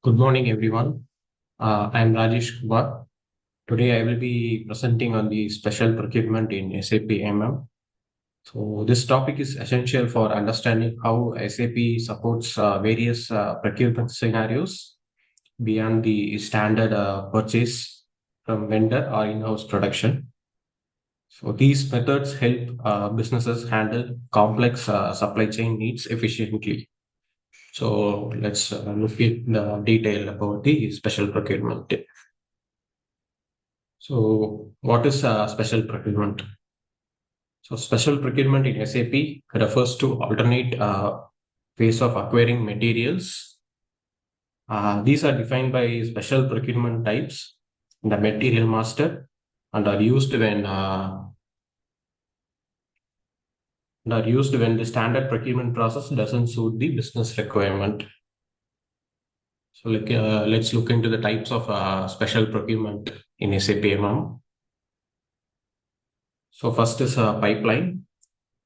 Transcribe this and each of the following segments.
Good morning, everyone. I am Rajesh Kumar. Today, I will be presenting on the special procurement in SAP MM. So, this topic is essential for understanding how SAP supports various procurement scenarios beyond the standard purchase from vendor or in-house production. So, these methods help businesses handle complex supply chain needs efficiently. So, let's look at the detail about the special procurement. So, what is special procurement? So, special procurement in SAP refers to alternate ways of acquiring materials. These are defined by special procurement types, the material master, and are used when the standard procurement process doesn't suit the business requirement. So, let's look into the types of special procurement in SAP MM. So, first is pipeline.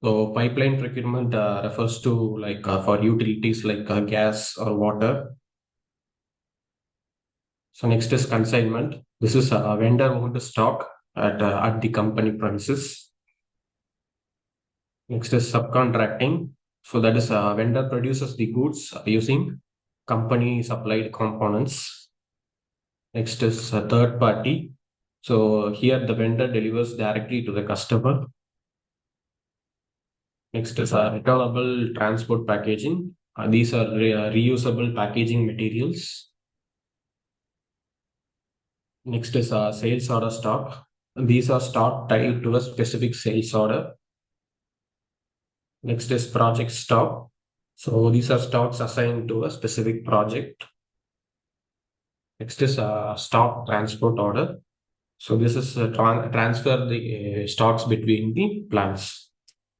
So pipeline procurement refers to for utilities like gas or water. So next is consignment. This is a vendor owned stock at the company premises. Next is subcontracting. So that is a vendor produces the goods using company supplied components. Next is a third party. So here the vendor delivers directly to the customer. Next is returnable transport packaging. These are reusable packaging materials. Next is sales order stock. These are stock tied to a specific sales order. Next is project stock. So these are stocks assigned to a specific project. Next is stock transport order. So this is transfer the stocks between the plants.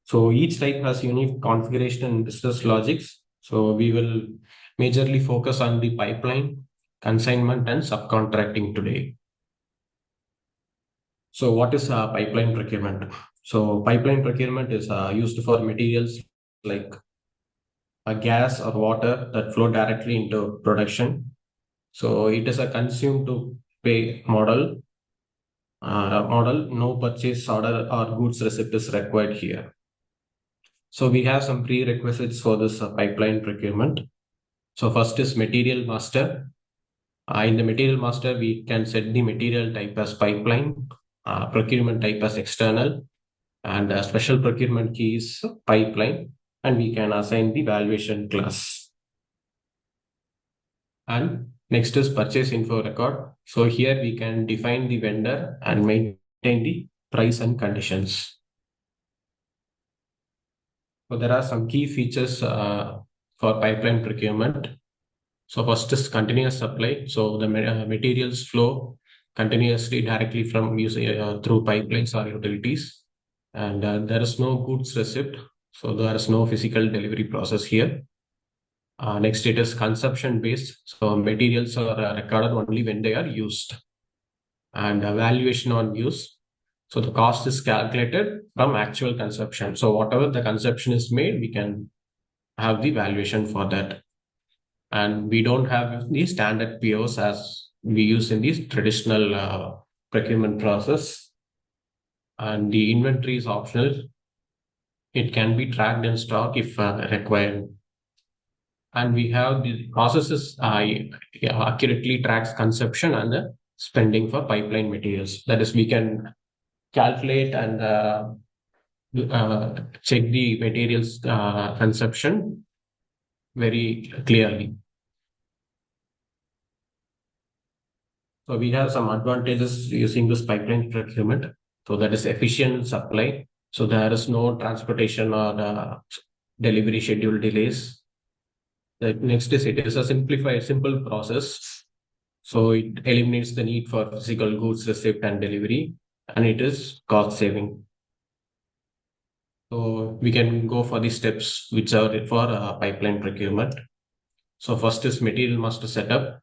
So each type has unique configuration and business logics. So we will majorly focus on the pipeline, consignment, and subcontracting today. So, what is pipeline procurement? So, pipeline procurement is used for materials like gas or water that flow directly into production. So, it is a consume to pay model. No purchase order or goods receipt is required here. So, we have some prerequisites for this pipeline procurement. So, first is material master. In the material master, we can set the material type as pipeline, procurement type as external, and a special procurement key is pipeline, and we can assign the valuation class. And next is purchase info record. So here we can define the vendor and maintain the price and conditions. So there are some key features for pipeline procurement. So first is continuous supply. So the materials flow continuously directly from through pipelines or utilities, and there is no goods receipt. So there is no physical delivery process here. Next, it is consumption based. So materials are recorded only when they are used, and valuation on use. So the cost is calculated from actual consumption. So whatever the consumption is made, we can have the valuation for that. And we don't have the standard POs as we use in the traditional procurement process. And the inventory is optional. It can be tracked in stock if required. And we have the processes accurately tracks consumption and the spending for pipeline materials. That is, we can calculate and check the materials consumption very clearly. So we have some advantages using this pipeline procurement. So that is efficient supply. So there is no transportation or delivery schedule delays. The next is it is a simple process. So it eliminates the need for physical goods receipt and delivery, and it is cost saving. So we can go for the steps which are for pipeline procurement. So first is material master setup.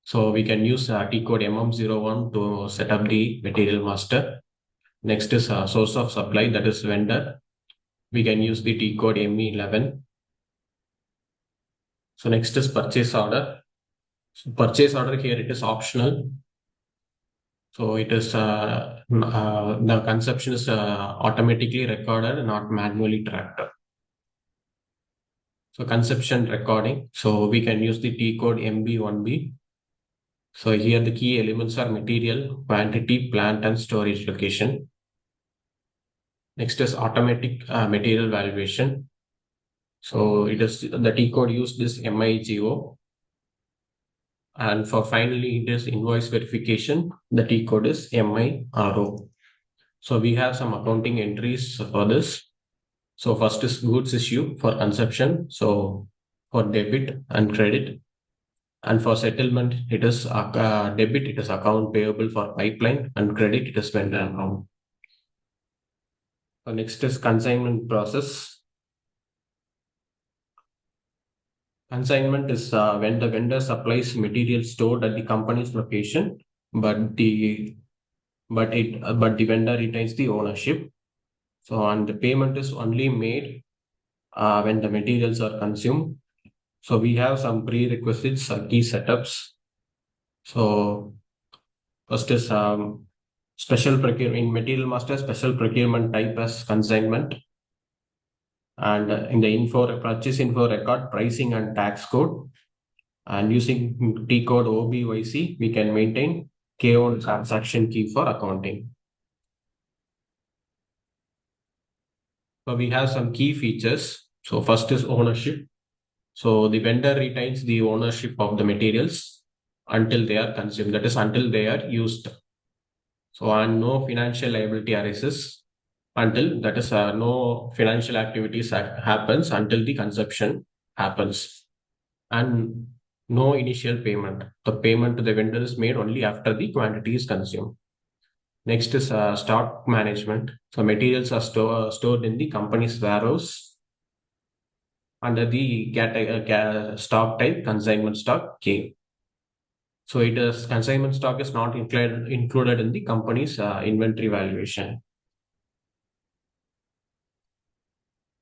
So we can use T code MM01 to set up the material master. Next is source of supply, that is vendor. We can use the T code ME11. So next is purchase order. So purchase order here, it is optional. So it is the consumption is automatically recorded, not manually tracked. So consumption recording. So we can use the T code MB1B. So here the key elements are material, quantity, plant, and storage location. Next is automatic material valuation. So it is the T code used is MIGO. And for finally, it is invoice verification. The T code is MIRO. So we have some accounting entries for this. So first is goods issue for consumption. So for debit and credit. And for settlement, it is debit, it is account payable for pipeline, and credit, it is vendor account. So next is consignment process. Consignment is when the vendor supplies material stored at the company's location, but the vendor retains the ownership. So and the payment is only made when the materials are consumed. So we have some prerequisites, key setups. So first is special procurement in material master, special procurement type as consignment, and in the info purchase info record pricing and tax code, and using T code OBYC we can maintain KO transaction key for accounting. So we have some key features. So first is ownership. So the vendor retains the ownership of the materials until they are consumed, that is until they are used. So and no financial liability arises until, that is no financial activities happens until the consumption happens, and no initial payment. The payment to the vendor is made only after the quantity is consumed. Next is stock management. So materials are stored in the company's warehouse under the stock type consignment stock K. So it is consignment stock is not included in the company's inventory valuation.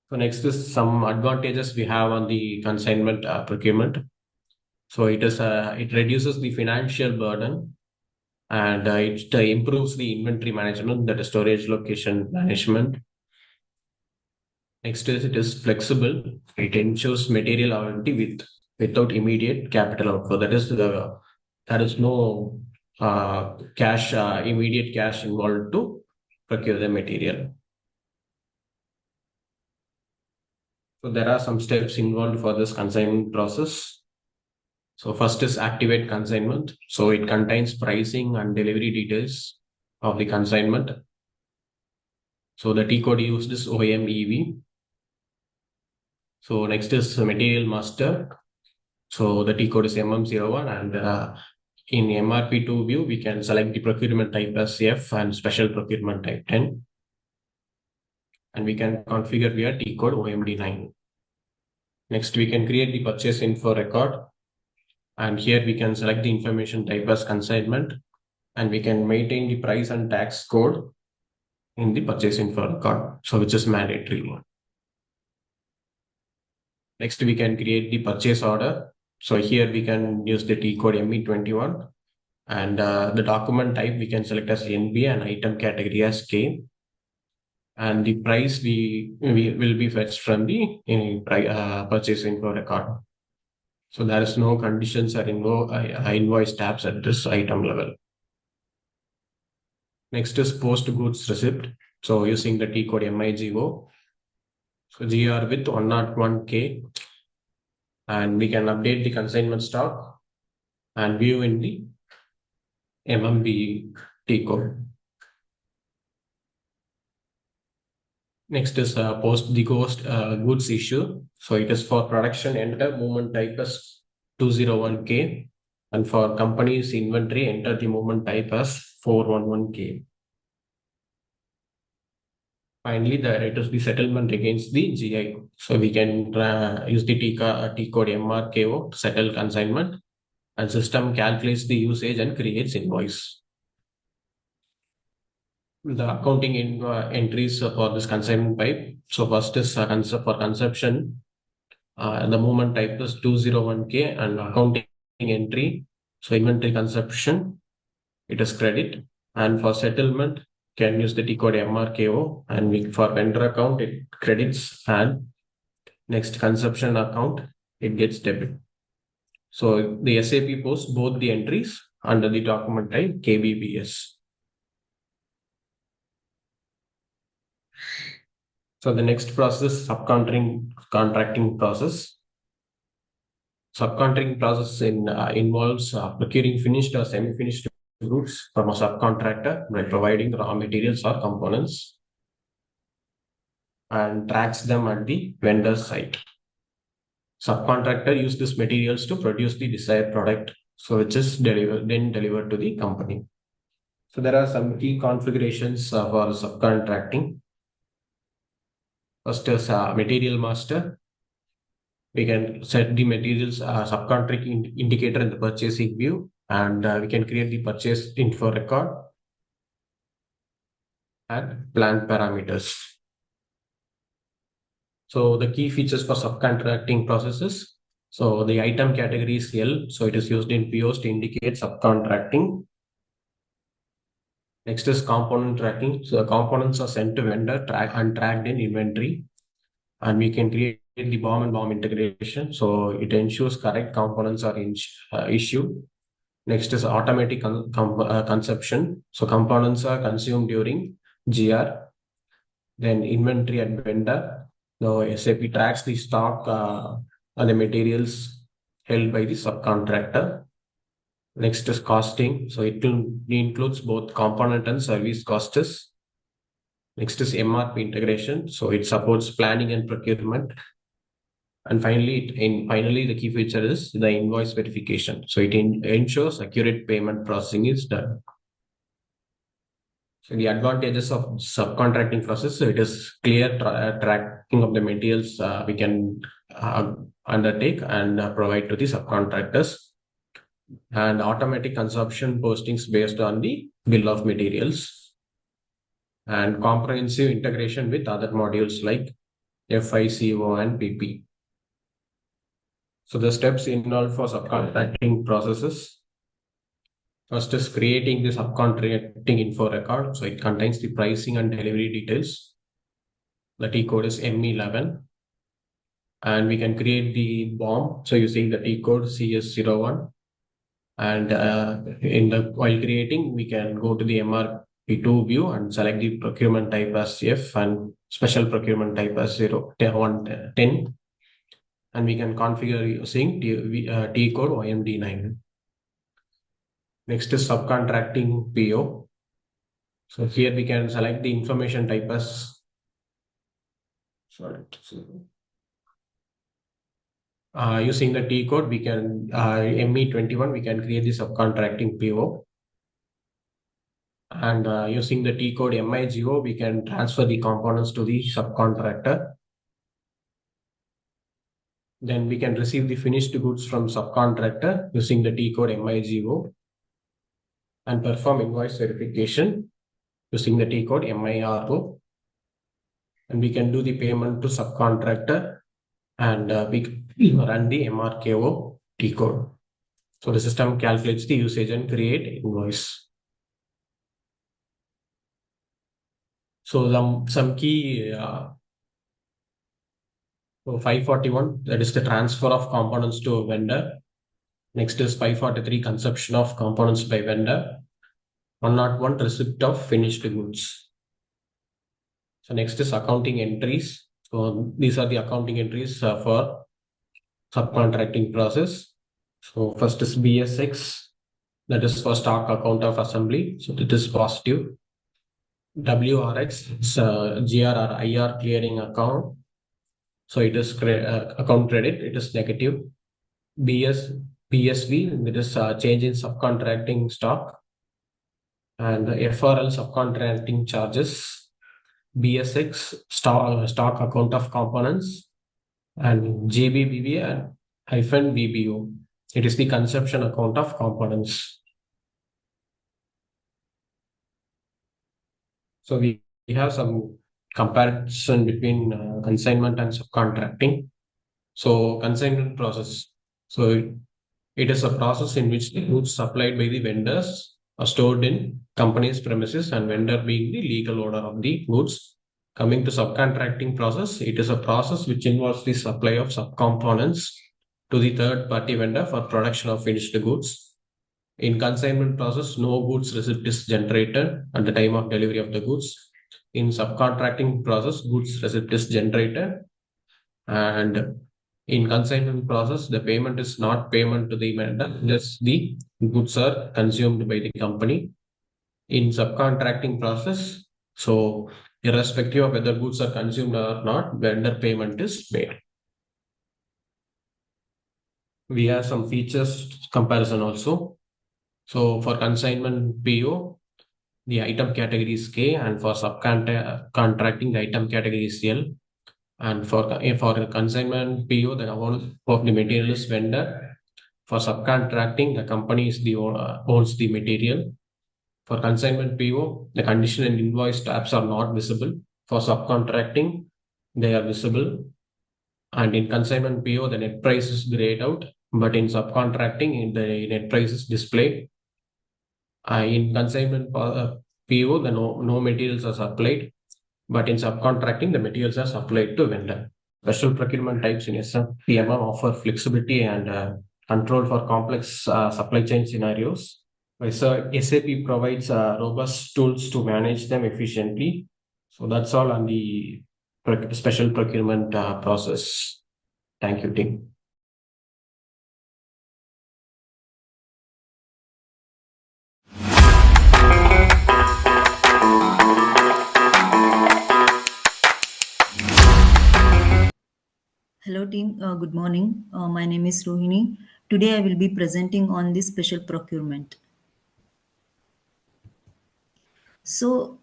So next is some advantages we have on the consignment procurement. So it reduces the financial burden, and it improves the inventory management, that is storage location management. Next is it is flexible. It ensures material availability without immediate capital outflow. There is no immediate cash involved to procure the material. So there are some steps involved for this consignment process. So first is activate consignment. So it contains pricing and delivery details of the consignment. So the T code used is OMEV. So next is material master. So the T code is MM01, and in MRP2 view, we can select the procurement type as F and special procurement type 10. And we can configure via T code OMD9. Next, we can create the purchase info record. And here we can select the information type as consignment, and we can maintain the price and tax code in the purchase info record, so which is mandatory. Next, we can create the purchase order. So here we can use the T code ME21, and the document type we can select as NB and item category as K. And the price we will be fetched from the purchase info record. So there is no conditions or invoice tabs at this item level. Next is post goods receipt. So using the T code MIGO. So GR with 101K. And we can update the consignment stock and view in the MMB T code. Next is post the goods issue. So it is for production enter movement type as 201K. And for company's inventory, enter the movement type as 411K. Finally, it is the settlement against the GI. So we can use the T code MRKO to settle consignment, and system calculates the usage and creates invoice. The accounting entries for this consignment type. So first is for consumption, the movement type is 201K, and accounting entry, so inventory consumption, it is credit. And for settlement, can use the T code MRKO. And for vendor account, it credits. And next consumption account, it gets debit. So the SAP posts both the entries under the document type KBBS. So the next process, subcontracting contracting process. Subcontracting process involves procuring finished or semi-finished goods from a subcontractor by providing raw materials or components and tracks them at the vendor site. Subcontractor use these materials to produce the desired product, so which is delivered to the company. So there are some key configurations for subcontracting. First is material master. We can set the materials subcontracting indicator in the purchasing view, and we can create the purchase info record and plant parameters. So the key features for subcontracting processes. So the item category is L, so it is used in POs to indicate subcontracting. Next is component tracking. So the components are sent to vendor and tracked in inventory, and we can create the BOM and BOM integration. So it ensures correct components are issued. Next is automatic consumption. So components are consumed during GR. Then inventory at vendor. Now SAP tracks the stock and the materials held by the subcontractor. Next is costing. So it includes both component and service costs. Next is MRP integration. So it supports planning and procurement. And finally, the key feature is the invoice verification. So it ensures accurate payment processing is done. So the advantages of subcontracting process, so it is clear tracking of the materials we can undertake and provide to the subcontractors, and automatic consumption postings based on the bill of materials, and comprehensive integration with other modules like FICO and PP. So the steps involved for subcontracting processes. First is creating the subcontracting info record. So it contains the pricing and delivery details. The T code is M11. And we can create the BOM. So using the T code CS01. And while creating, we can go to the MRP2 view and select the procurement type as F and special procurement type as 10. And we can configure using T code YMD9. Next is subcontracting PO. So here we can select the information type as using the T code, we can ME21, we can create the subcontracting PO. And using the T code MIGO, we can transfer the components to the subcontractor. Then we can receive the finished goods from subcontractor using the T code MIGO and perform invoice verification using the T code MIRO. And we can do the payment to subcontractor, and we run the MRKO T code. So the system calculates the usage and create invoice. So some key so 541, that is the transfer of components to a vendor. Next is 543, consumption of components by vendor. 101, receipt of finished goods. So next is accounting entries. So these are the accounting entries for subcontracting process. So first is BSX, that is for stock account of assembly. So it is positive. WRX is GR or IR clearing account. So it is account credit, it is negative. BSV, it is change in subcontracting stock. And the FRL, subcontracting charges. BSX, stock account of components. And GBBB and hyphen BBO, it is the consumption account of components. So we have some comparison between consignment and subcontracting. So consignment process. So It is a process in which the goods supplied by the vendors are stored in company's premises and vendor being the legal owner of the goods. Coming to subcontracting process, it is a process which involves the supply of subcomponents to the third party vendor for production of finished goods. In consignment process, no goods receipt is generated at the time of delivery of the goods. In subcontracting process, goods receipt is generated, and in consignment process, the payment is not payment to the vendor, just the goods are consumed by the company. In subcontracting process, so irrespective of whether goods are consumed or not, vendor payment is made. We have some features comparison also. So for consignment PO, the item category is K, and for subcontracting, the item category is L. And for consignment PO, the amount of the material is vendor. For subcontracting, the company is the owns the material. For consignment PO, the condition and invoice tabs are not visible. For subcontracting, they are visible. And in consignment PO, the net price is grayed out, but in subcontracting, the net price is displayed. In consignment PO, the no materials are supplied, but in subcontracting, the materials are supplied to vendor. Special procurement types in SAP MM offer flexibility and control for complex supply chain scenarios. So SAP provides robust tools to manage them efficiently. So that's all on the special procurement process. Thank you, team. Hello team, good morning. My name is Rohini. Today I will be presenting on the special procurement. So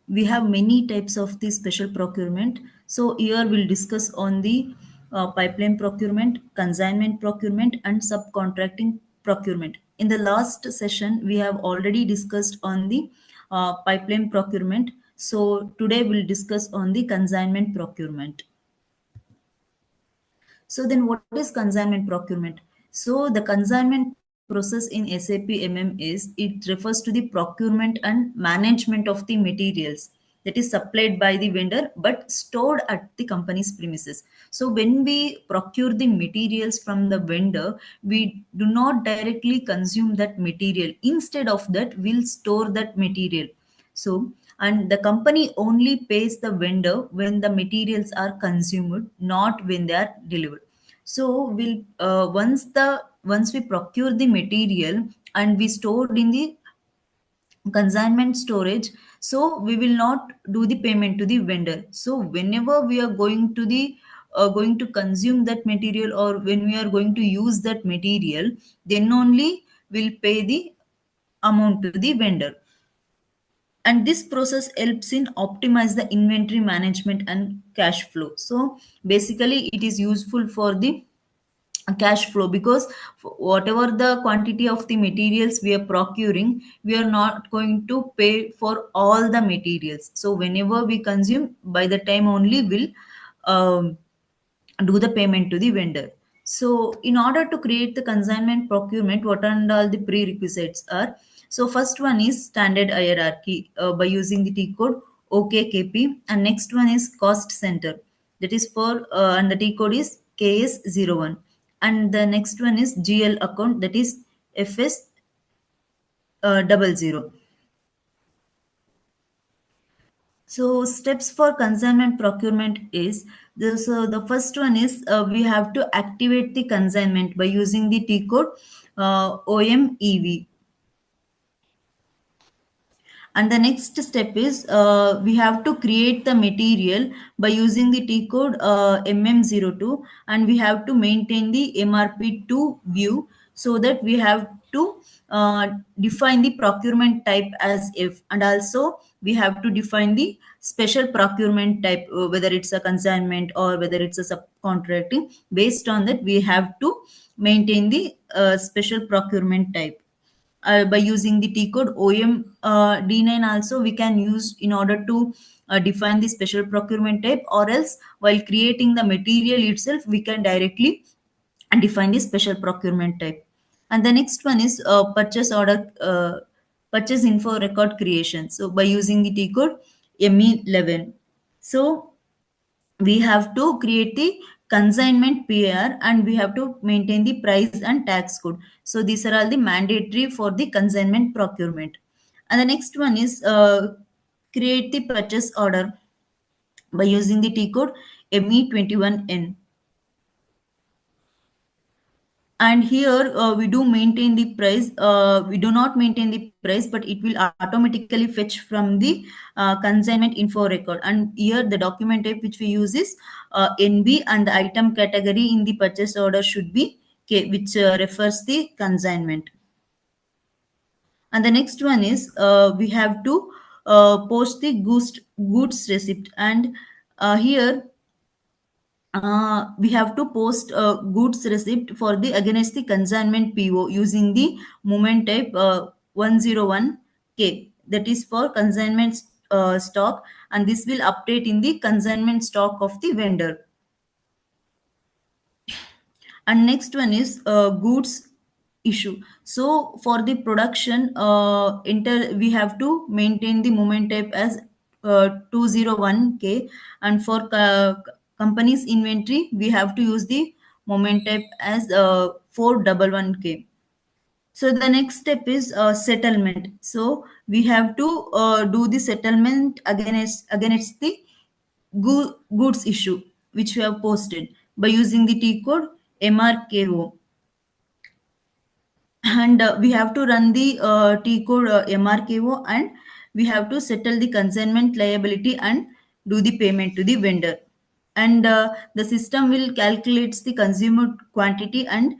we have many types of the special procurement. So here we'll discuss on the pipeline procurement, consignment procurement and subcontracting procurement. In the last session, we have already discussed on the pipeline procurement. So today we'll discuss on the consignment procurement. So then what is consignment procurement? So the consignment process in SAP MM is it refers to the procurement and management of the materials that is supplied by the vendor but stored at the company's premises. So when we procure the materials from the vendor, we do not directly consume that material. Instead of that, we'll store that material. So, and the company only pays the vendor when the materials are consumed, not when they are delivered. So, we'll once we procure the material and we stored in the consignment storage, so we will not do the payment to the vendor. So, whenever we are going to consume that material or when we are going to use that material, then only we'll pay the amount to the vendor. And this process helps in optimize the inventory management and cash flow. So basically it is useful for the cash flow, because whatever the quantity of the materials we are procuring, we are not going to pay for all the materials. So whenever we consume, by the time only will um, do the payment to the vendor. So, in order to create the consignment procurement, what and all the prerequisites are? So, first one is standard hierarchy by using the T code OKKP, and next one is cost center. That is for and the T code is KS01, and the next one is GL account, that is FS 00. So steps for consignment procurement is the first one is we have to activate the consignment by using the T code OMEV. And the next step is we have to create the material by using the T code MM02, and we have to maintain the MRP2 view, so that we have to define the procurement type as if, and also we have to define the special procurement type, whether it's a consignment or whether it's a subcontracting. Based on that, we have to maintain the special procurement type by using the T code OM D9. Also we can use in order to define the special procurement type, or else while creating the material itself we can directly define the special procurement type. And the next one is purchase info record creation. So by using the T code ME11. So we have to create the consignment PAR and we have to maintain the price and tax code. So these are all the mandatory for the consignment procurement. And the next one is create the purchase order by using the T code ME21N. And here we do maintain the price. We do not maintain the price, but it will automatically fetch from the consignment info record. And here the document type which we use is NB, and the item category in the purchase order should be K, which refers the consignment. And the next one is we have to post the goods receipt. And here we have to post goods receipt for the against the consignment PO using the moment type 101K, that is for consignment stock, and this will update in the consignment stock of the vendor. And next one is goods issue. So for the production we have to maintain the moment type as 201K, and for company's inventory we have to use the moment type as 411K. So the next step is settlement. So we have to do the settlement against the goods issue which we have posted by using the T code MRKO. And we have to run the T code MRKO, and we have to settle the consignment liability and do the payment to the vendor. And the system will calculate the consumer quantity and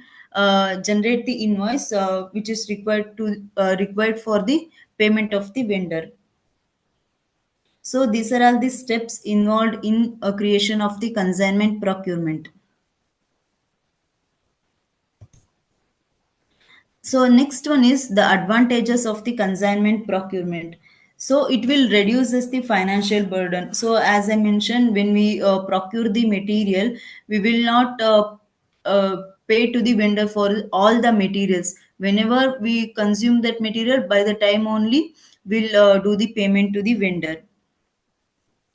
generate the invoice which is required for the payment of the vendor. So these are all the steps involved in a creation of the consignment procurement. So next one is the advantages of the consignment procurement. So it will reduces the financial burden. So as I mentioned, when we procure the material, we will not pay to the vendor for all the materials. Whenever we consume that material, by the time only we'll do the payment to the vendor.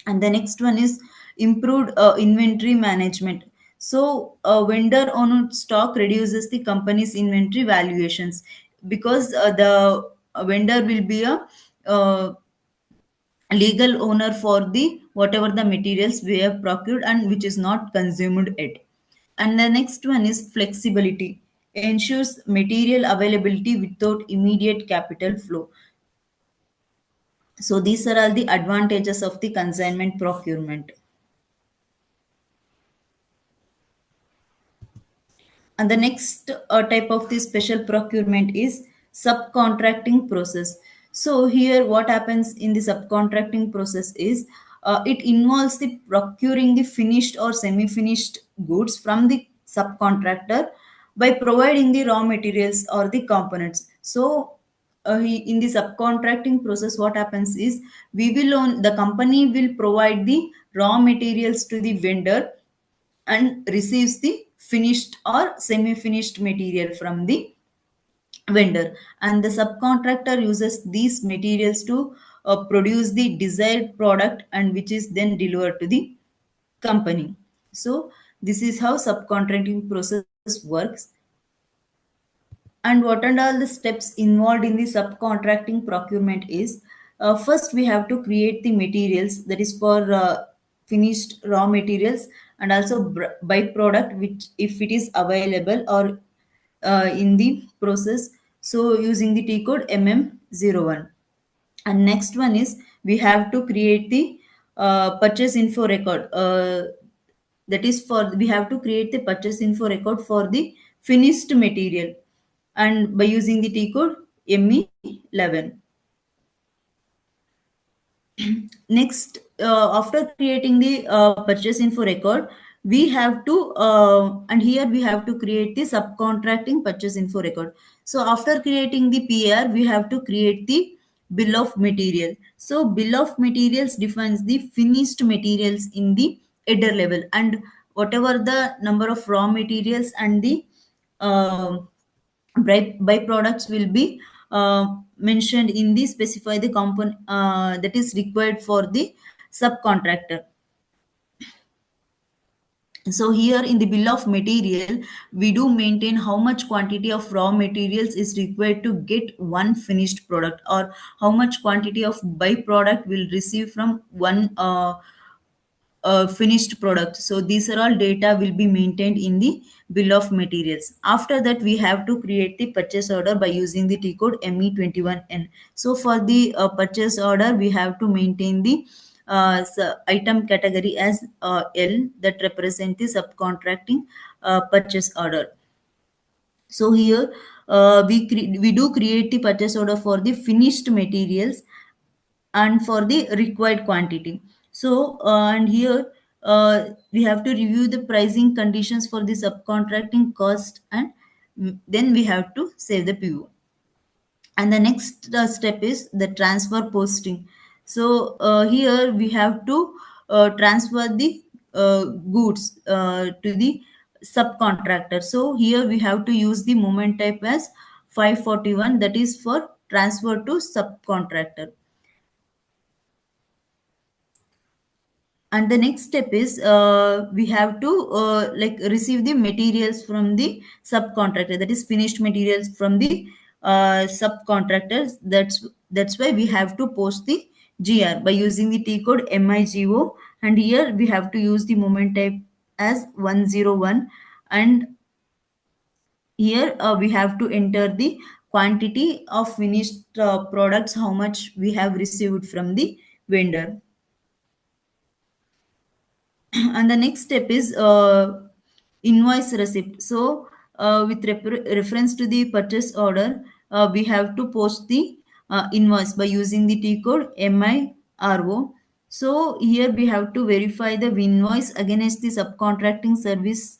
And the next one is improved inventory management. So vendor owned stock reduces the company's inventory valuations, because the vendor will be a uh, legal owner for the whatever the materials we have procured and which is not consumed yet. And the next one is flexibility, ensures material availability without immediate capital flow. So these are all the advantages of the consignment procurement. And the next type of the special procurement is subcontracting process. So here what happens in the subcontracting process is it involves the procuring the finished or semi-finished goods from the subcontractor by providing the raw materials or the components. So in the subcontracting process what happens is the company will provide the raw materials to the vendor and receives the finished or semi-finished material from the vendor, and the subcontractor uses these materials to produce the desired product, and which is then delivered to the company. So this is how subcontracting process works. And what are all the steps involved in the subcontracting procurement is first we have to create the materials, that is for finished raw materials, and also byproduct which if it is available or in the process, so using the T code MM01. And next one is we have to create the purchase info record, that is for we have to create the purchase info record for the finished material, and by using the T code ME11. Next, after creating the purchase info record, we have to and here we have to create the subcontracting purchase info record. So after creating the PR, we have to create the bill of material. So bill of materials defines the finished materials in the header level, and whatever the number of raw materials and the uh, byproducts will be mentioned in the specify the component that is required for the subcontractor. So here in the bill of material, we do maintain how much quantity of raw materials is required to get one finished product, or how much quantity of byproduct will receive from one finished product. So these are all data will be maintained in the bill of materials. After that, we have to create the purchase order by using the T code ME21N. So for the purchase order, we have to maintain the item category as L, that represent the subcontracting purchase order. So here we do create the purchase order for the finished materials and for the required quantity. So and here we have to review the pricing conditions for the subcontracting cost, and then we have to save the PO. And the next step is the transfer posting. So here we have to transfer the goods to the subcontractor. So here we have to use the moment type as 541, that is for transfer to subcontractor. And the next step is we have to like receive the materials from the subcontractor, that is finished materials from the subcontractors. That's why we have to post the GR by using the T code MIGO, and here we have to use the moment type as 101, and here we have to enter the quantity of finished products, how much we have received from the vendor. And the next step is invoice receipt. So with reference to the purchase order, we have to post the invoice by using the T code MIRO. So here we have to verify the invoice against the subcontracting service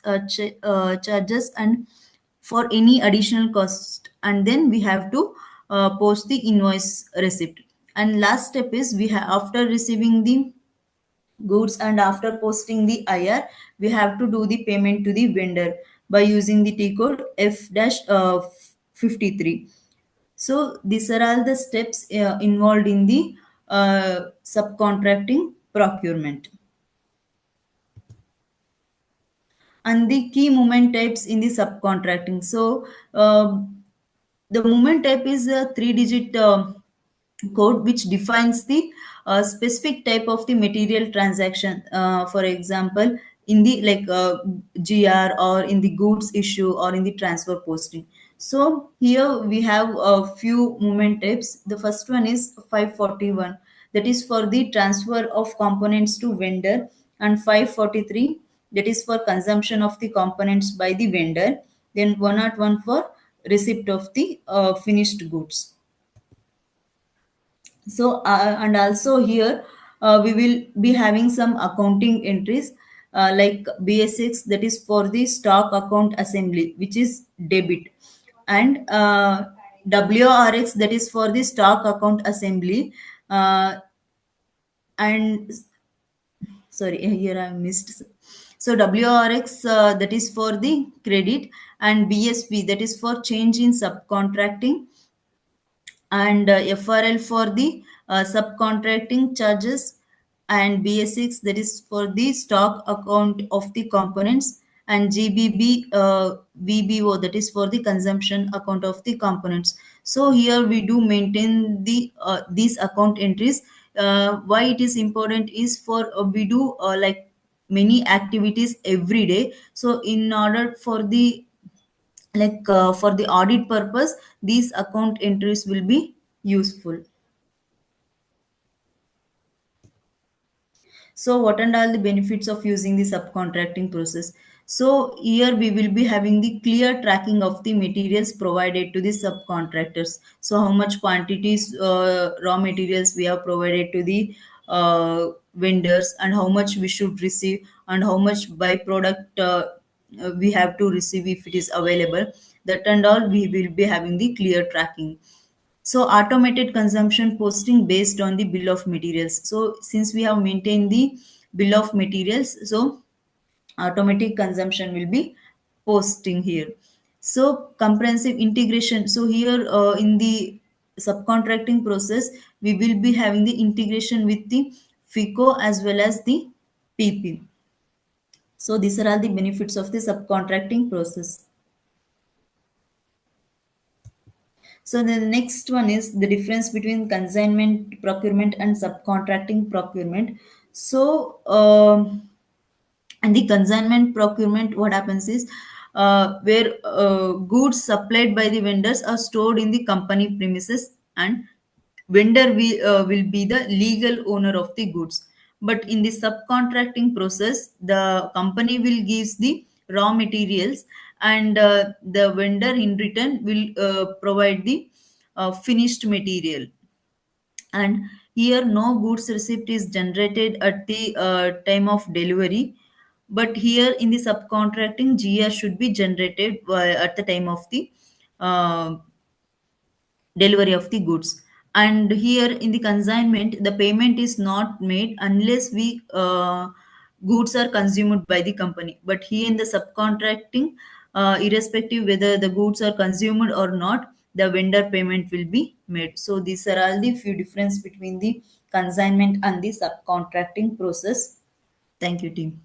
charges and for any additional cost, and then we have to post the invoice receipt. And last step is we have, after receiving the goods and after posting the IR, we have to do the payment to the vendor by using the T code F-53. So these are all the steps involved in the subcontracting procurement. And the key movement types in the subcontracting. So the movement type is a 3-digit code which defines the specific type of the material transaction. For example, in the like GR, or in the goods issue, or in the transfer posting. So here we have a few movement types. The first one is 541, that is for the transfer of components to vendor, and 543, that is for consumption of the components by the vendor. Then 101 for receipt of the finished goods. So and also here we will be having some accounting entries like BS6, that is for the stock account assembly, which is debit, and WRX, that is for the stock account assembly, and sorry, here I missed. So WRX, that is for the credit, and BSP, that is for change in subcontracting, and FRL for the subcontracting charges, and BS6, that is for the stock account of the components, and GBB VBO, that is for the consumption account of the components. So here we do maintain the these account entries. Why it is important is for we do like many activities every day. So in order for the like for the audit purpose, these account entries will be useful. So what and all the benefits of using the subcontracting process? So here we will be having the clear tracking of the materials provided to the subcontractors. So how much quantities raw materials we have provided to the vendors, and how much we should receive, and how much byproduct we have to receive if it is available. That and all we will be having the clear tracking. So automated consumption posting based on the bill of materials. So since we have maintained the bill of materials, so automatic consumption will be posting here. So comprehensive integration, so here in the subcontracting process we will be having the integration with the FICO as well as the PP. So these are all the benefits of the subcontracting process. So the next one is the difference between consignment procurement and subcontracting procurement. So and the consignment procurement, what happens is where goods supplied by the vendors are stored in the company premises, and vendor will be the legal owner of the goods. But in the subcontracting process, the company will gives the raw materials, and the vendor in return will provide the finished material. And here no goods receipt is generated at the time of delivery, but here in the subcontracting GR should be generated at the time of the uh, delivery of the goods. And here in the consignment the payment is not made unless we goods are consumed by the company. But here in the subcontracting, irrespective whether the goods are consumed or not, the vendor payment will be made. So these are all the few difference between the consignment and the subcontracting process. Thank you, team.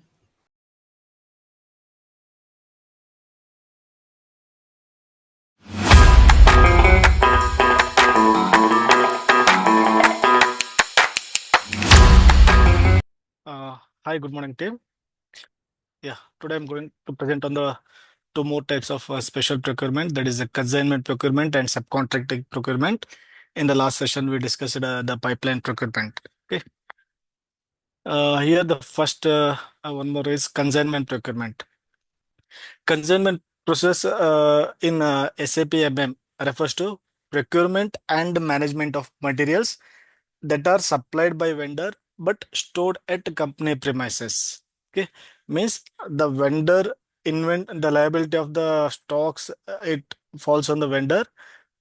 Hi, good morning, team. Yeah, today I'm going to present on the two more types of special procurement, that is the consignment procurement and subcontracting procurement. In the last session, we discussed the pipeline procurement. Okay. Here the first one more is consignment procurement. Consignment process in SAP MM refers to procurement and management of materials that are supplied by vendor but stored at company premises. Okay, means the vendor invent the liability of the stocks, it falls on the vendor.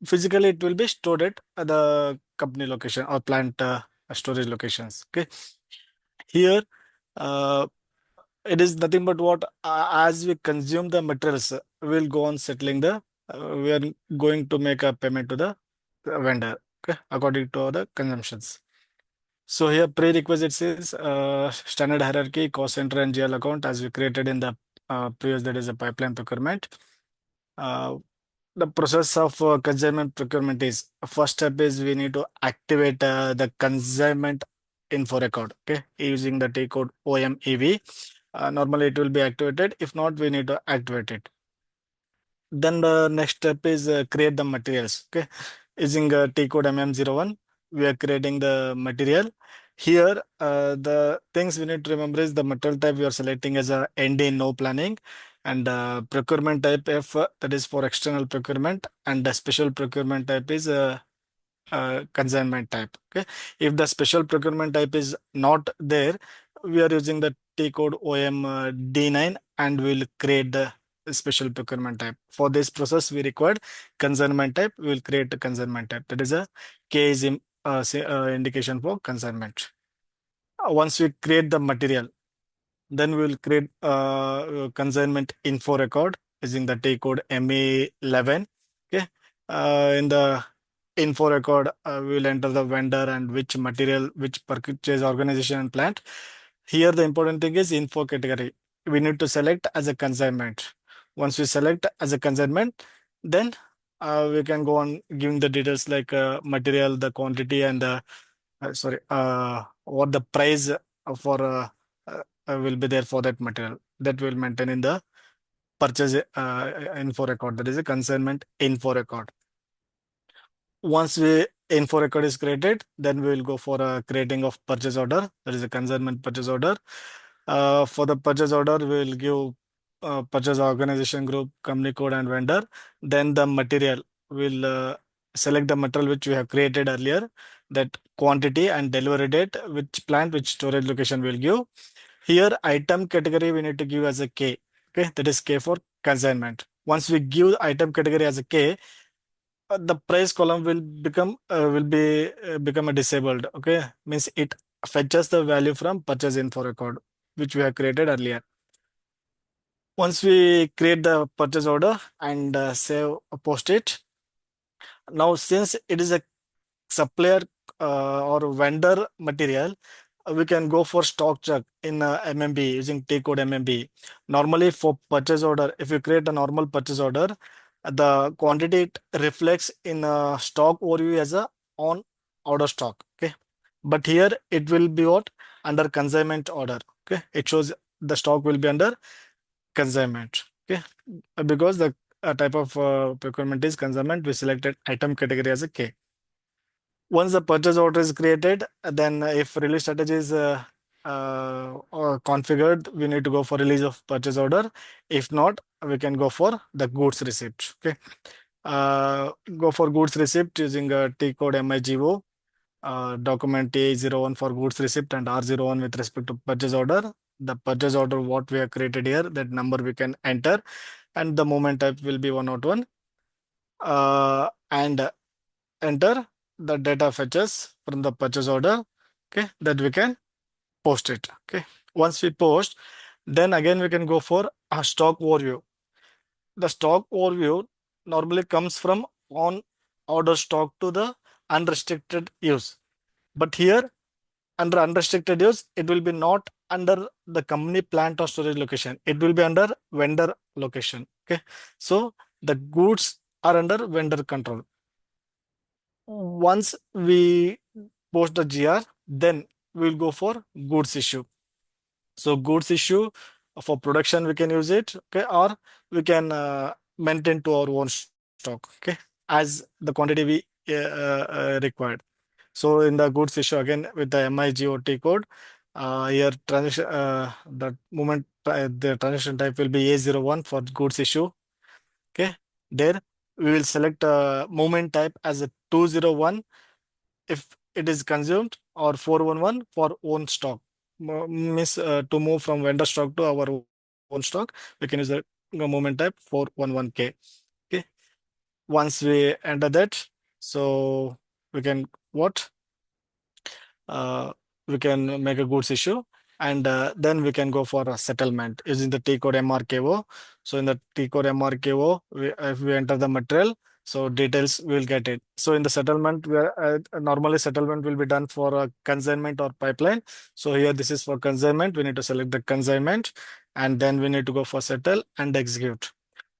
Physically, it will be stored at the company location or plant storage locations. Okay, here uh, it is nothing but what as we consume the materials, we'll go on settling the. We are going to make a payment to the vendor. Okay, according to the consumptions. So here prerequisites is standard hierarchy, cost center and GL account as we created in the previous, that is a pipeline procurement. Uh, the process of consignment procurement is first step is we need to activate the consignment info record, okay, using the T code OMEV. Normally it will be activated. If not, we need to activate it. Then the next step is create the materials. Okay, using T code MM01, we are creating the material. Here, the things we need to remember is the material type we are selecting as a ND no planning, and procurement type F, that is for external procurement, and the special procurement type is consignment type. Okay, if the special procurement type is not there, we are using the T code OM D9 and we'll create the special procurement type. For this process, we required consignment type. We will create a consignment type. That is a K is indication for consignment. Once we create the material, then we will create consignment info record using the T code ME11. Okay. In the info record, we will enter the vendor and which material, which purchase organization and plant. Here, the important thing is info category. We need to select as a consignment. Once we select as a consignment, then we can go on giving the details like material, the quantity, and the what the price for will be there for that material, that will maintain in the purchase info record, that is a consignment info record. Once we info record is created, then we will go for a creating of purchase order, that is a consignment purchase order. For the purchase order, we will give purchase organization group, company code and vendor. Then the material will select the material which we have created earlier, that quantity and delivery date, which plant, which storage location will give. Here item category we need to give as a K. Okay, that is K for consignment. Once we give item category as a K, the price column will become a disabled. Okay, means it fetches the value from purchase info record which we have created earlier. Once we create the purchase order and save post it, now since it is a supplier or vendor material, we can go for stock check in MMB using T code MMB. Normally for purchase order, if you create a normal purchase order, the quantity it reflects in stock overview as a on order stock. Okay, but here it will be what under consignment order. Okay, it shows the stock will be under consignment. Okay, because the type of procurement is consignment, we selected item category as a K. Once the purchase order is created, then if release strategy is configured, we need to go for release of purchase order. If not, we can go for the goods receipt. Okay, go for goods receipt using T code MIGO. Document A01 for goods receipt and R01 with respect to purchase order. The purchase order what we have created here, that number we can enter, and the moment type will be 101. And enter the data fetches from the purchase order. Okay, that we can post it. Okay, once we post, then again we can go for a stock overview. The stock overview normally comes from on order stock to the unrestricted use, but here under unrestricted use, it will be not under the company plant or storage location. It will be under vendor location. Okay, so the goods are under vendor control. Once we post the GR, then we'll go for goods issue. So goods issue for production, we can use it, okay, or we can maintain to our own stock, okay, as the quantity we required. So in the goods issue again with the MIGOT code, here transition the moment the transaction type will be A01 for goods issue. Okay, there we will select movement type as a 201 if it is consumed, or 411 for own stock. Means to move from vendor stock to our own stock, we can use the movement type 411K. Okay, once we enter that, so we can what we can make a goods issue, and then we can go for a settlement using the T code MRKO. So in the T code MRKO, if we enter the material, so details we will get it. So in the settlement, where normally settlement will be done for a consignment or pipeline. So here this is for consignment. We need to select the consignment, and then we need to go for settle and execute.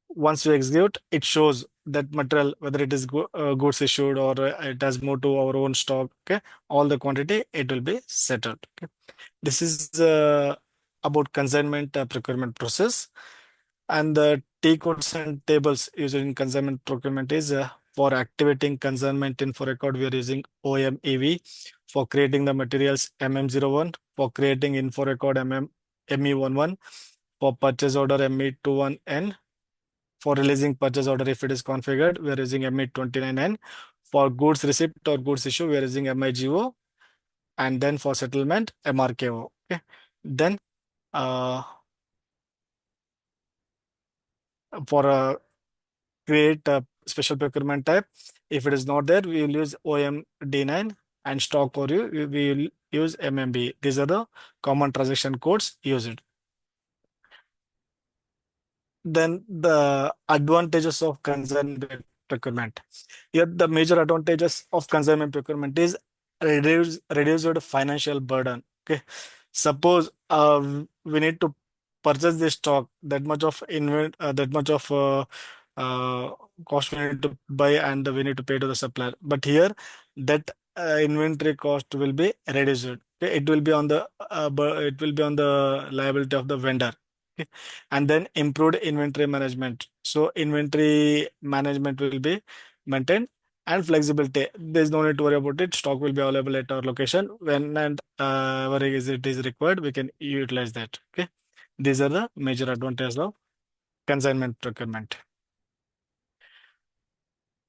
Once we execute, it shows that material, whether it is goods issued or it has moved to our own stock. Okay, all the quantity, it will be settled. Okay, this is about consignment procurement process. And the T codes and tables used in consignment procurement is for activating consignment info record, we are using OMEV. For creating the materials, MM01. For creating info record, ME11. For purchase order, ME21N. For releasing purchase order, if it is configured, we are using ME29N. For goods receipt or goods issue, we are using MIGO. And then for settlement, MRKO. Okay, then for create a special procurement type, if it is not there, we will use OMD9, and stock overview we will use MMB. These are the common transaction codes used. Then the advantages of consignment procurement. Here, the major advantages of consignment procurement is reduced financial burden. Okay, suppose we need to purchase this stock, that much of uh, cost we need to buy, and we need to pay to the supplier. But here, that inventory cost will be reduced. Okay, it will be on the it will be on the liability of the vendor. Okay, and then improved inventory management. So inventory management will be maintained, and flexibility. There's no need to worry about it. Stock will be available at our location when and where it is required. We can utilize that. Okay, these are the major advantages of consignment procurement.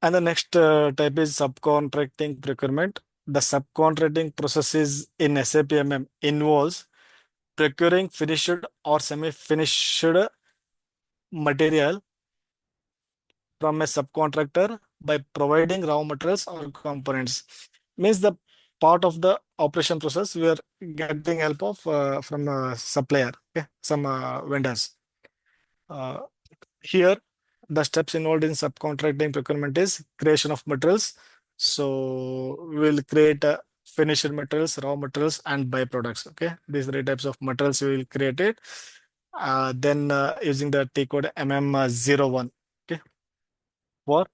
And the next type is subcontracting procurement. The subcontracting processes in SAP MM involves procuring finished or semi-finished material from a subcontractor by providing raw materials or components. Means the part of the operation process we are getting help of from a supplier, okay, some vendors. Uh, Here, the steps involved in subcontracting procurement is creation of materials. So we'll create finished materials, raw materials, and byproducts. Okay, these three types of materials we will create it. Then using the T code MM01. Okay, for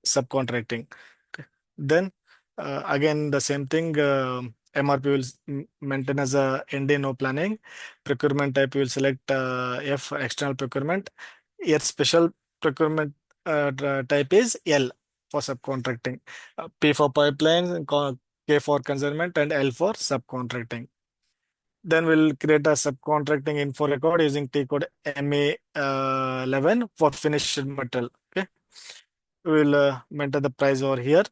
subcontracting. Okay. Then again the same thing. MRP will maintain as a ND no planning. Procurement type will select F external procurement. Here special procurement type is L for subcontracting. P for pipelines, K for consignment, and L for subcontracting. Then we'll create a subcontracting info record using T code MA11 for finished material. Okay, we'll maintain the price over here.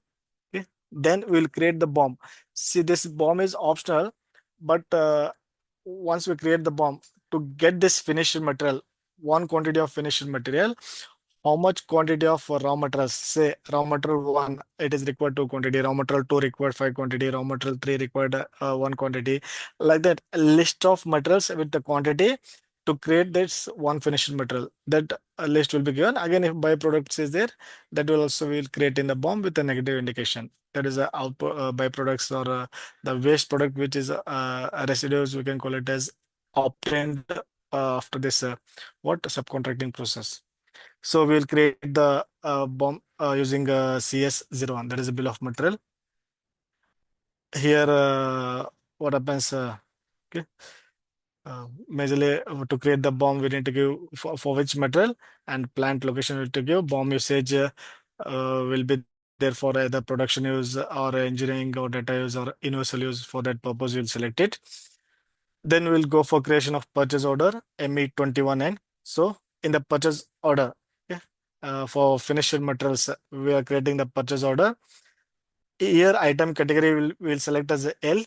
Okay, then we'll create the bomb. See, this bomb is optional, but once we create the bomb, to get this finished material, one quantity of finished material, how much quantity of raw materials? Say raw material 1, it is required 2 quantity, raw material 2 required 5 quantity, raw material 3 required 1 quantity. Like that, a list of materials with the quantity to create this one finished material. That list will be given. Again, if byproducts is there, that will also will create in the bomb with a negative indication. That is a output byproducts or the waste product, which is residues. We can call it as obtained after this what subcontracting process. So we'll create the bomb using CS01. That is a bill of material. Here, what happens? Okay. Majorly to create the bomb, we need to give for which material, and plant location we need to give. Bomb usage will be there for either production use or engineering or data use or universal use. For that purpose, we'll select it. Then we'll go for creation of purchase order ME21N. So in the purchase order, okay, for finished materials, we are creating the purchase order. Here item category will select as L,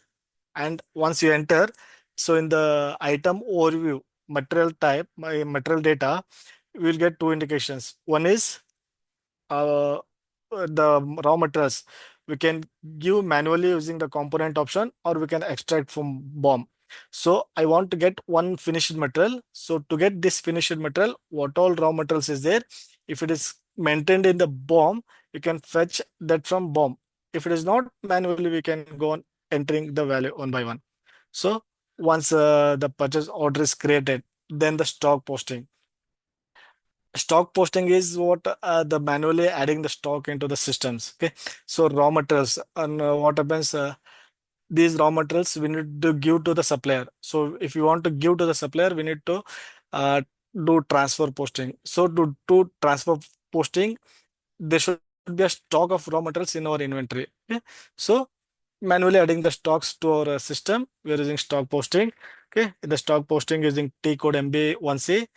and once you enter, so in the item overview, material type, my material data, we'll get two indications. One is the raw materials. We can give manually using the component option, or we can extract from BOM. So I want to get one finished material. So to get this finished material, what all raw materials is there? If it is maintained in the BOM, you can fetch that from BOM. If it is not, manually we can go on entering the value one by one. So once the purchase order is created, then the stock posting. Stock posting is what the manually adding the stock into the systems. Okay, so raw materials, and what happens? These raw materials we need to give to the supplier. So if you want to give to the supplier, we need to uh, do transfer posting. So to do transfer posting, there should be a stock of raw materials in our inventory. Okay, so manually adding the stocks to our system, we are using stock posting. Okay, in the stock posting using T code MB1C,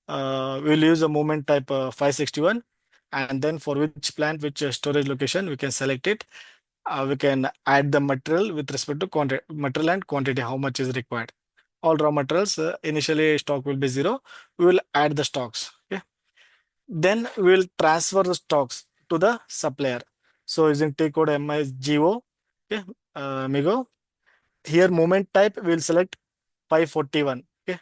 we'll use a movement type 561, and then for which plant, which storage location, we can select it. We can add the material with respect to quantity, material and quantity, how much is required. All raw materials, initially stock will be 0. We will add the stocks. Okay, then we will transfer the stocks to the supplier. So using T code MIGO, okay, Migo. Here movement type we will select 541. Okay,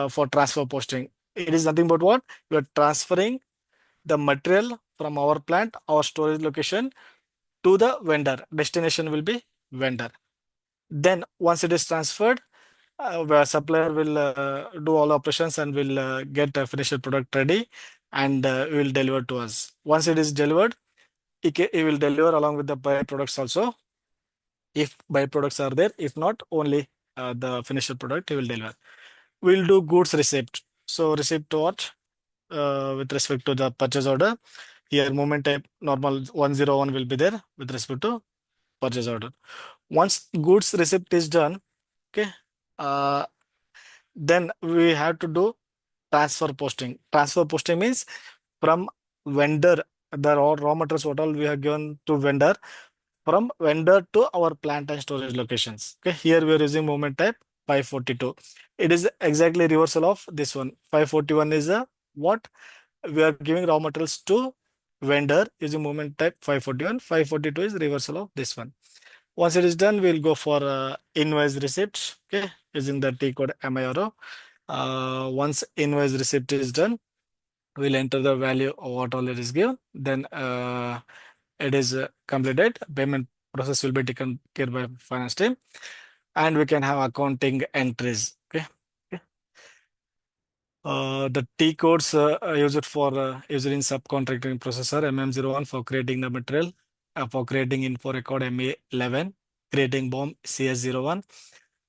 for transfer posting. It is nothing but what? We are transferring the material from our plant, our storage location, to the vendor. Destination will be vendor. Then once it is transferred, where supplier will do all operations and will get a finished product ready, and will deliver to us. Once it is delivered, it will deliver along with the byproducts also, if byproducts are there. If not, only the finished product he will deliver. We'll do goods receipt. So receipt to what? With respect to the purchase order. Here movement type normal 101 will be there with respect to purchase order. Once goods receipt is done, okay, uh, then we have to do transfer posting. Transfer posting means from vendor, the raw materials what all we have given to vendor, from vendor to our plant and storage locations. Okay, here we are using movement type 542. It is exactly reversal of this one. 541 is a what? We are giving raw materials to vendor using movement type 541. 542 is reversal of this one. Once it is done, we'll go for invoice receipt. Okay, using the T code MIRO. Once invoice receipt is done, we'll enter the value of what all it is given. Then it is completed. Payment process will be taken care by finance team, and we can have accounting entries. Okay. The T codes used for used in subcontracting processor MM01 for creating the material, for creating info record ME11, creating BOM CS01,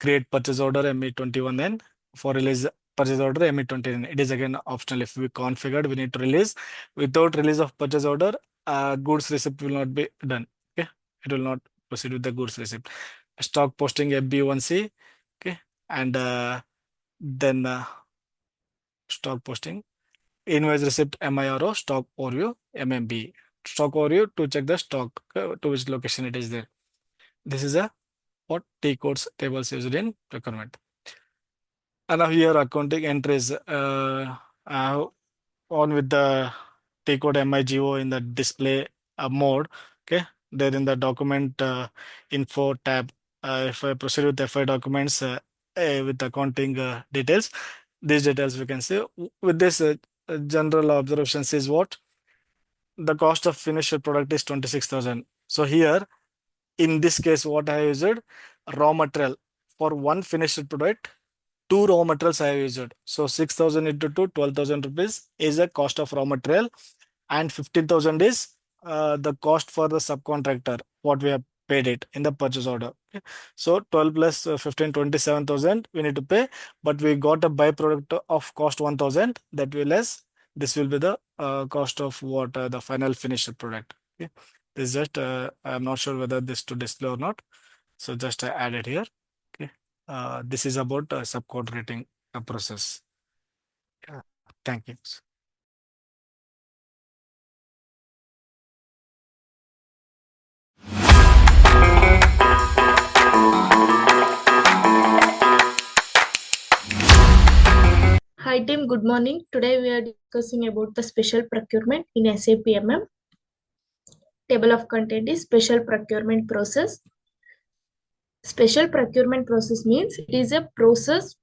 create purchase order ME21N, for release purchase order ME29. It is again optional. If we configured, we need to release. Without release of purchase order, goods receipt will not be done. Okay, it will not proceed with the goods receipt. Stock posting FB1C. Okay, and then stock posting, invoice receipt MIRO, stock overview MMB, stock overview to check the stock to which location it is there. This is a what T codes tables used in procurement. And now here accounting entries on with the T code MIGO in the display mode. Okay, there in the document info tab. If I proceed with FI documents with accounting details, these details we can see. With this general observations is what the cost of finished product is 26,000. So here in this case, what I used raw material for one finished product. Two raw materials I have used. So 6,000 into 2, 12,000 rupees is a cost of raw material, and 15,000 is the cost for the subcontractor, what we have paid it in the purchase order. Okay. So 12 plus 15, 27,000 we need to pay, but we got a byproduct of cost 1,000, that will less. This will be the cost of what the final finished product. Okay. This is just I'm not sure whether this to display or not. So just I added here. Okay. This is about subcontracting process. Yeah. Thank you. Hi team, good morning. Today we are discussing about the special procurement in SAP MM. Table of content is special procurement process. Special procurement process means it is a process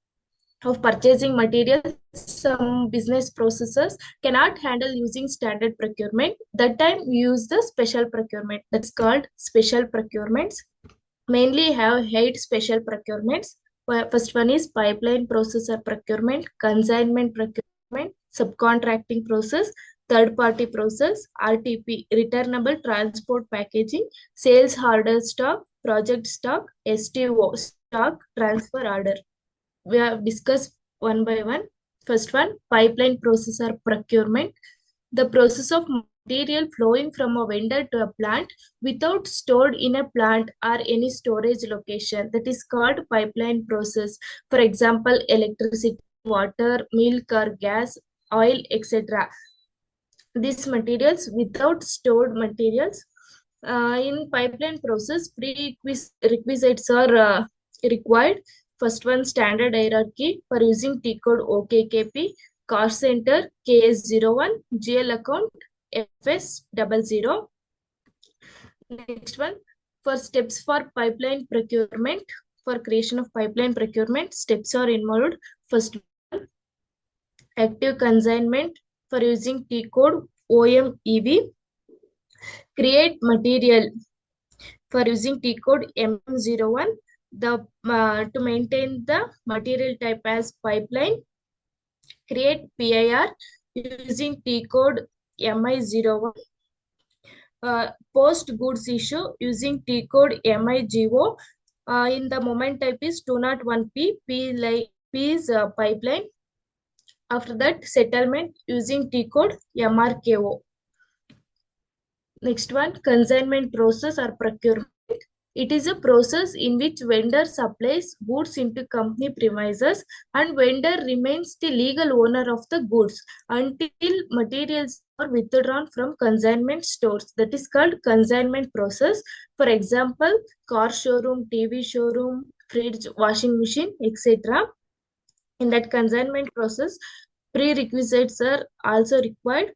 of purchasing materials some business processes cannot handle using standard procurement. That time we use the special procurement. That's called special procurements. Mainly have 8 special procurements. First one is pipeline processor procurement, consignment procurement, subcontracting process, third party process, RTP, returnable transport packaging, sales order stock, project stock, STO, stock transfer order. We have discussed one by one. First one, pipeline processor procurement. The process of material flowing from a vendor to a plant without stored in a plant or any storage location. That is called pipeline process. For example, electricity, water, milk or gas, oil, etc. These materials without stored materials. In pipeline process, prerequisites are required. First one, standard hierarchy for using T code OKKP, cost center KS01, GL account FS00. Next one, for steps for pipeline procurement, for creation of pipeline procurement, steps are involved. First one, active consignment for using T code OMEV, create material for using T code MM01, the to maintain the material type as pipeline, create PIR using T code MI01, post goods issue using T code MIGO. In the moment type is 201P, P is pipeline. After that, settlement using T code MRKO. Next one, consignment process or procurement. It is a process in which vendor supplies goods into company premises and vendor remains the legal owner of the goods until materials are withdrawn from consignment stores. That is called consignment process. For example, car showroom, TV showroom, fridge, washing machine, etc. In that consignment process, prerequisites are also required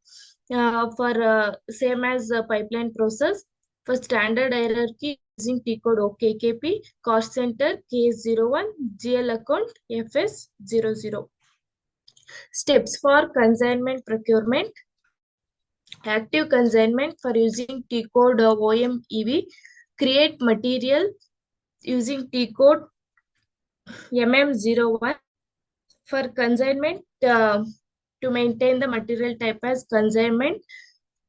for same as pipeline process. For standard hierarchy using T code OKKP, cost center KS01, GL account FS00. Steps for consignment procurement. Active consignment for using T code OMEV. Create material using T code MM01. For consignment, to maintain the material type as consignment,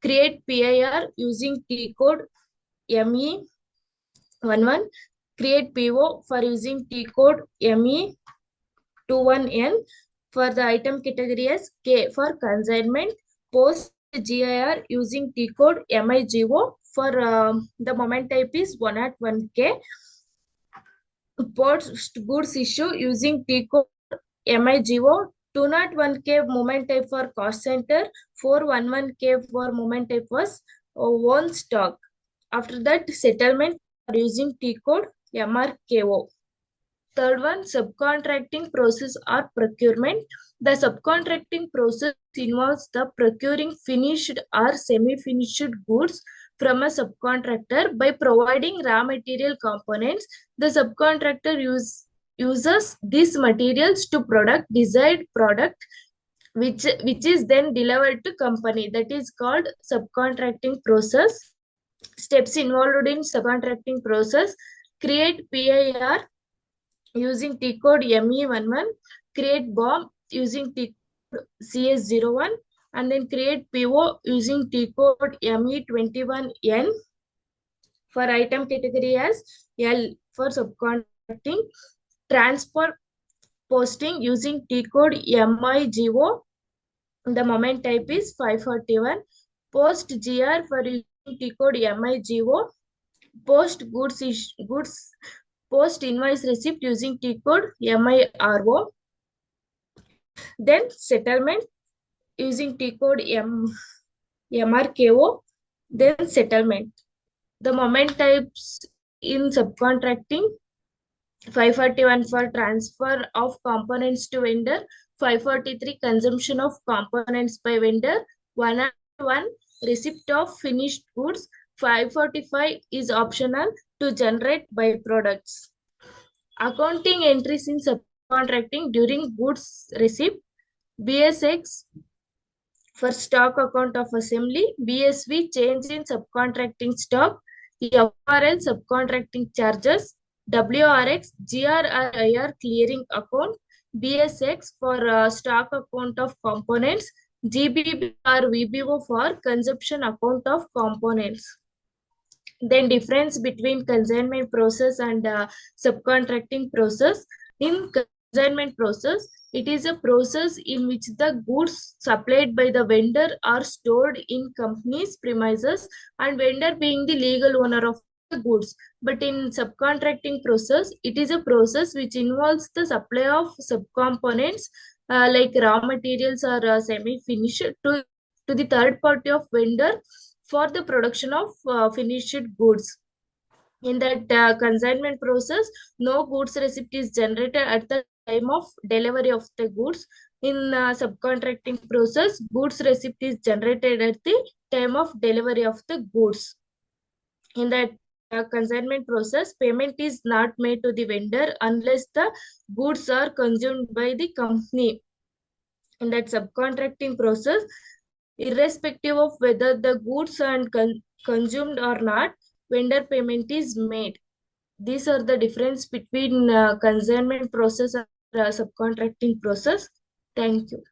create PIR using T code ME11. Create PO for using T code ME21N. For the item category as K for consignment. Post GIR using T code MIGO. For the moment type is 101K. Post goods issue using T code MIGO. 201K moment type for cost center. 411K for moment type was own stock. After that, settlement for using T code MRKO. Third one, subcontracting process or procurement. The subcontracting process involves the procuring finished or semi-finished goods from a subcontractor by providing raw material components. The subcontractor uses these materials to product desired product, which is then delivered to company. That is called subcontracting process. Steps involved in subcontracting process: create PIR using T code ME11, create BOM using T code CS01, and then create PO using T code ME21N. For item category as L. For subcontracting, transfer posting using T code MIGO. The moment type is 541. Post GR for using T code MIGO. Post post invoice receipt using T code MIRO. Then settlement using T code MRKO. Then settlement. The moment types in subcontracting: 541 for transfer of components to vendor, 543 consumption of components by vendor, 101 receipt of finished goods, 545 is optional to generate byproducts. Accounting entries in subcontracting during goods receipt: BSX for stock account of assembly, BSV change in subcontracting stock, FRL subcontracting charges, WRX GRIR clearing account, BSX for stock account of components, GBB or VBO for consumption account of components. Then difference between consignment process and subcontracting process. In consignment process, it is a process in which the goods supplied by the vendor are stored in company's premises and vendor being the legal owner of the goods. But in subcontracting process, it is a process which involves the supply of subcomponents like raw materials or semi-finished to the third party of vendor for the production of finished goods. In that consignment process, no goods receipt is generated at the time of delivery of the goods. In subcontracting process, goods receipt is generated at the time of delivery of the goods. In that consignment process, payment is not made to the vendor unless the goods are consumed by the company. In that subcontracting process, irrespective of whether the goods are consumed or not, vendor payment is made. These are the difference between consignment process and subcontracting process. Thank you.